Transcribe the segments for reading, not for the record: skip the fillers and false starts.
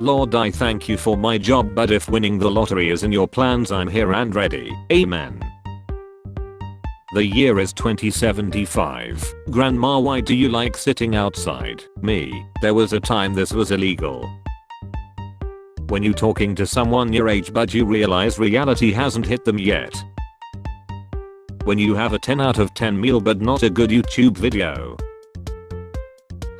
Lord, I thank you for my job, but if winning the lottery is in your plans, I'm here and ready. Amen. The year is 2075. Grandma, why do you like sitting outside? Me. There was a time this was illegal. When you talking to someone your age but you realize reality hasn't hit them yet. When you have a 10 out of 10 meal but not a good YouTube video.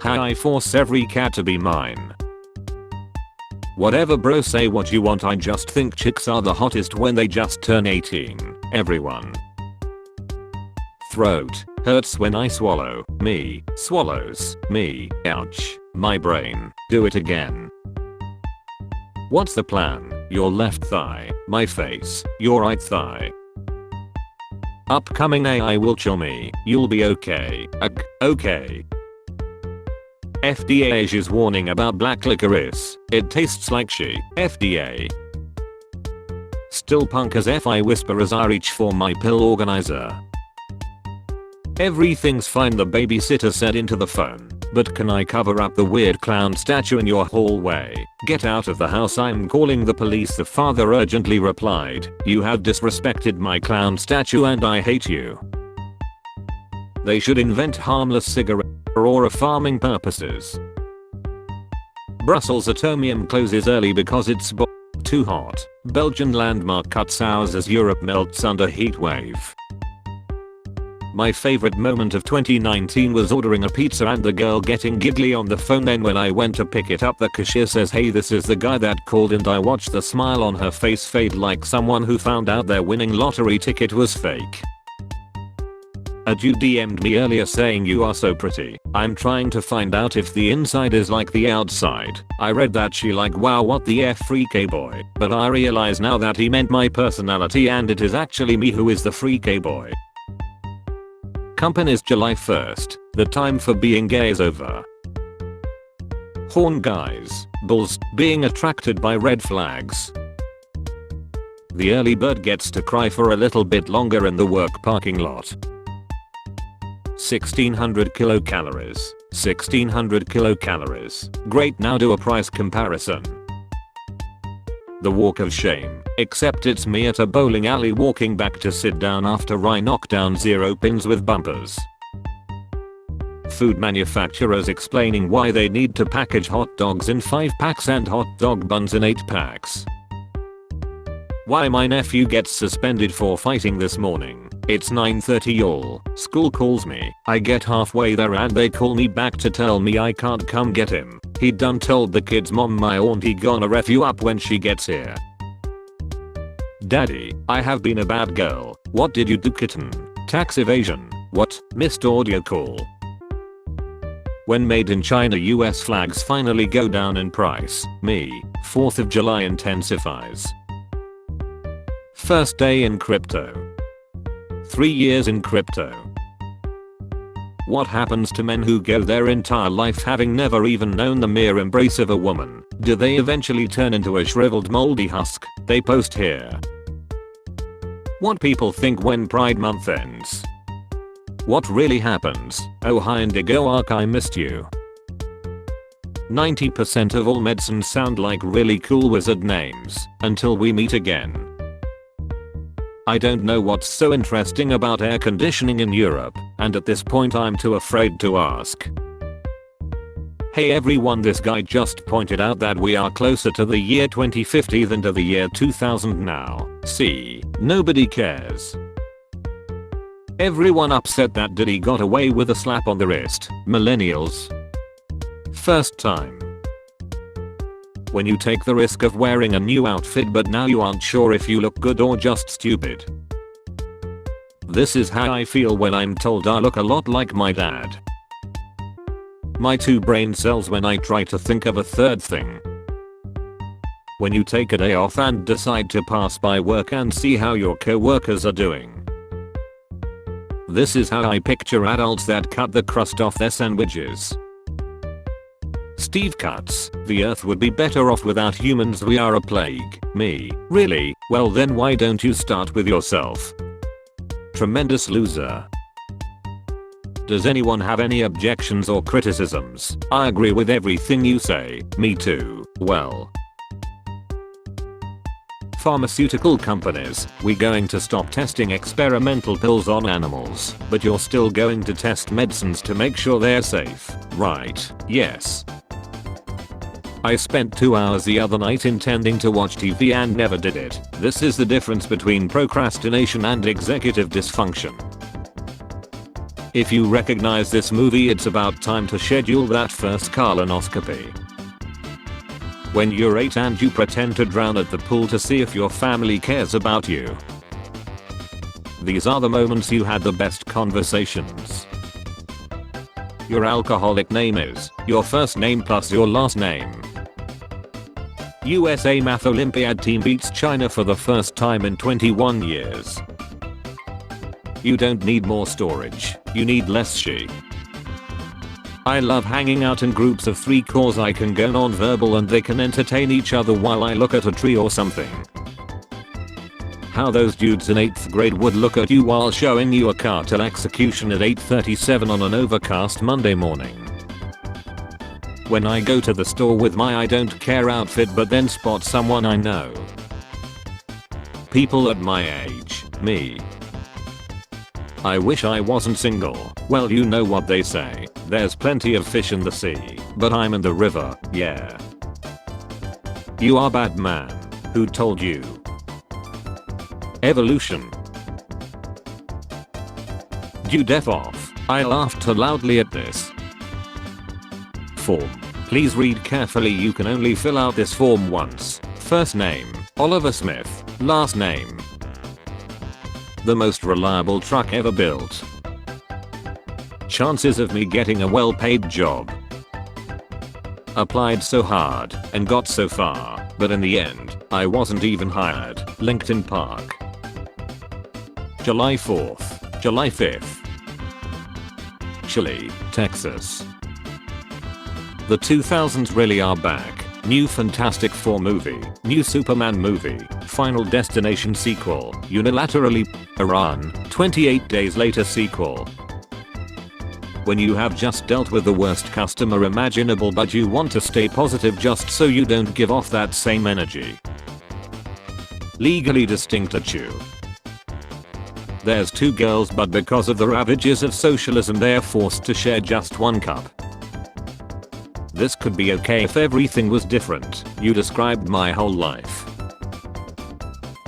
How I force every cat to be mine. Whatever bro, say what you want, I just think chicks are the hottest when they just turn 18. Everyone. Throat hurts when I swallow. Me. Swallows. Me. Ouch. My brain. Do it again. What's the plan? Your left thigh. My face. Your right thigh. Upcoming AI will chill me. You'll be okay. Okay. FDA issues warning about black licorice. It tastes like shit. FDA. Still punk as F, I whisper as I reach for my pill organizer. Everything's fine, the babysitter said into the phone. But can I cover up the weird clown statue in your hallway? Get out of the house, I'm calling the police, the father urgently replied. You have disrespected my clown statue and I hate you. They should invent harmless cigarette for farming purposes. Brussels atomium closes early because it's too hot. Belgian landmark cuts hours as Europe melts under heat wave. My favorite moment of 2019 was ordering a pizza and the girl getting giggly on the phone. Then when I went to pick it up, the cashier says, hey, this is the guy that called, and I watched the smile on her face fade like someone who found out their winning lottery ticket was fake. A dude DM'd me earlier saying you are so pretty. I'm trying to find out if the inside is like the outside. I read that she like wow what the F freaky boy, but I realize now that he meant my personality and it is actually me who is the freaky boy. Companies July 1st. The time for being gay is over. Horn guys, bulls, being attracted by red flags. The early bird gets to cry for a little bit longer in the work parking lot. 1600 kilocalories. 1600 kilocalories. Great, now do a price comparison. The walk of shame. Except it's me at a bowling alley walking back to sit down after I knock down 0 pins with bumpers. Food manufacturers explaining why they need to package hot dogs in 5 packs and hot dog buns in 8 packs. Why my nephew gets suspended for fighting this morning. It's 9:30 y'all. School calls me. I get halfway there and they call me back to tell me I can't come get him. He done told the kid's mom my auntie gonna ref you up when she gets here. Daddy, I have been a bad girl. What did you do, kitten? Tax evasion. What? Missed audio call. When made in China US flags finally go down in price. Me. 4th of July intensifies. First day in crypto. 3 years in crypto. What happens to men who go their entire life having never even known the mere embrace of a woman? Do they eventually turn into a shriveled moldy husk? They post here. What people think when Pride Month ends. What really happens? Oh hi Indigo Arc, I missed you. 90% of all medicines sound like really cool wizard names. Until we meet again. I don't know what's so interesting about air conditioning in Europe, and at this point I'm too afraid to ask. Hey everyone, this guy just pointed out that we are closer to the year 2050 than to the year 2000 now. See, nobody cares. Everyone upset that Diddy got away with a slap on the wrist. Millennials. First time. When you take the risk of wearing a new outfit but now you aren't sure if you look good or just stupid. This is how I feel when I'm told I look a lot like my dad. My 2 brain cells when I try to think of a third thing. When you take a day off and decide to pass by work and see how your co-workers are doing. This is how I picture adults that cut the crust off their sandwiches. Steve cuts, the earth would be better off without humans, we are a plague. Me, really? Well then why don't you start with yourself? Tremendous loser. Does anyone have any objections or criticisms? I agree with everything you say. Me too. Well. Pharmaceutical companies, we're going to stop testing experimental pills on animals, but you're still going to test medicines to make sure they're safe, right? Yes. I spent 2 hours the other night intending to watch TV and never did it. This is the difference between procrastination and executive dysfunction. If you recognize this movie, it's about time to schedule that first colonoscopy. When you're 8 and you pretend to drown at the pool to see if your family cares about you. These are the moments you had the best conversations. Your alcoholic name is your first name plus your last name. USA Math Olympiad team beats China for the first time in 21 years. You don't need more storage, you need less she. I love hanging out in groups of 3 cause I can go non-verbal and they can entertain each other while I look at a tree or something. How those dudes in 8th grade would look at you while showing you a cartel execution at 8:37 on an overcast Monday morning. When I go to the store with my I don't care outfit but then spot someone I know. People at my age, me. I wish I wasn't single. Well, you know what they say. There's plenty of fish in the sea, but I'm in the river, yeah. You are bad man. Who told you? Evolution. You deaf off. I laughed too loudly at this. Form. Please read carefully, you can only fill out this form once. First name, Oliver Smith. Last name. The most reliable truck ever built. Chances of me getting a well-paid job. Applied so hard and got so far, but in the end, I wasn't even hired. Lincoln Park. July 4th, July 5th. Chile, Texas. The 2000s really are back. New Fantastic Four movie, new Superman movie, Final Destination sequel, unilaterally Iran, 28 days later sequel. When you have just dealt with the worst customer imaginable but you want to stay positive just so you don't give off that same energy. Legally distinct at you. There's 2 girls but because of the ravages of socialism they are forced to share just 1 cup. This could be okay if everything was different. You described my whole life.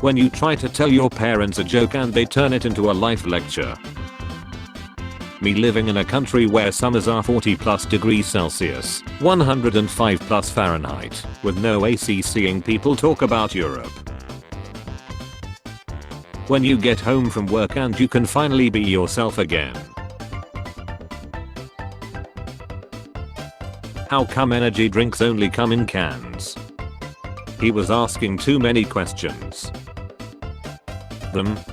When you try to tell your parents a joke and they turn it into a life lecture. Me living in a country where summers are 40+ degrees Celsius, 105+ Fahrenheit, with no AC, seeing people talk about Europe. When you get home from work and you can finally be yourself again. How come energy drinks only come in cans? He was asking too many questions.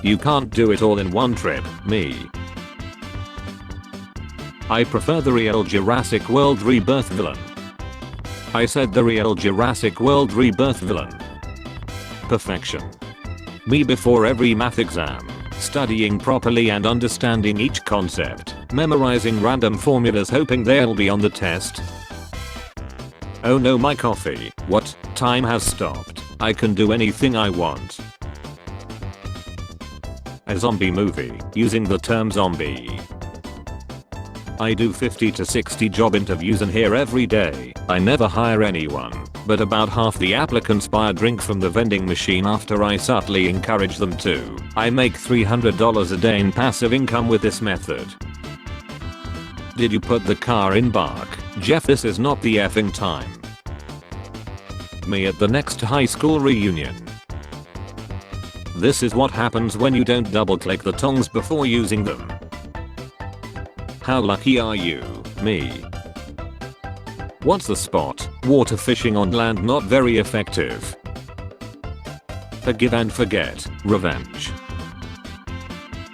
You can't do it all in one trip, me. I prefer the real Jurassic World Rebirth villain. I said the real Jurassic World Rebirth villain. Perfection. Me before every math exam, studying properly and understanding each concept, memorizing random formulas hoping they'll be on the test. Oh no, my coffee. What? Time has stopped. I can do anything I want. A zombie movie, using the term zombie. I do 50 to 60 job interviews in here every day. I never hire anyone, but about half the applicants buy a drink from the vending machine after I subtly encourage them to. I make $300 a day in passive income with this method. Did you put the car in park? Jeff, this is not the effing time. Me at the next high school reunion. This is what happens when you don't double click the tongs before using them. How lucky are you? Me. What's the spot? Water fishing on land, not very effective. Forgive and forget. Revenge.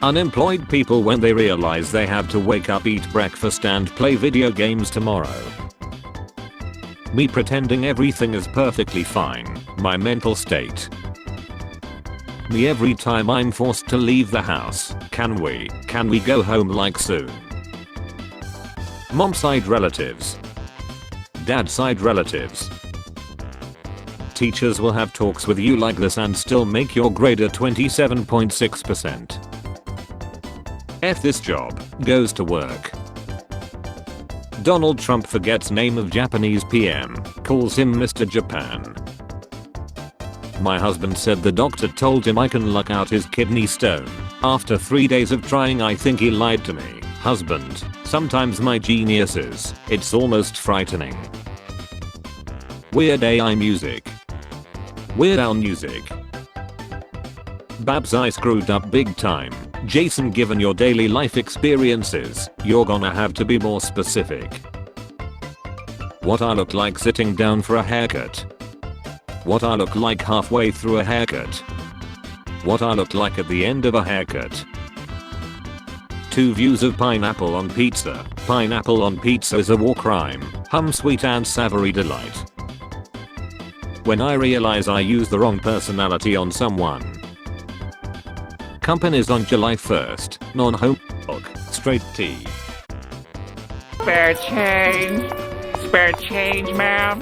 Unemployed people when they realize they have to wake up, eat breakfast and play video games tomorrow. Me pretending everything is perfectly fine. My mental state. Me every time I'm forced to leave the house. Can we go home like soon? Mom side relatives. Dad side relatives. teachers will have talks with you like this and still make your grade at 27.6%. F this job, goes to work. Donald Trump forgets name of Japanese PM, calls him Mr. Japan. My husband said the doctor told him I can luck out his kidney stone. After 3 days of trying I think he lied to me. Husband, sometimes my genius is, it's almost frightening. Weird AI music. Weird Al music. Babs, I screwed up big time. Jason, given your daily life experiences, you're gonna have to be more specific. What I look like sitting down for a haircut. What I look like halfway through a haircut. What I look like at the end of a haircut. 2 views of pineapple on pizza. Pineapple on pizza is a war crime. Sweet and savory delight. When I realize I used the wrong personality on someone. Companies on July 1st. Non-home. Straight T. Spare change. Spare change, ma'am.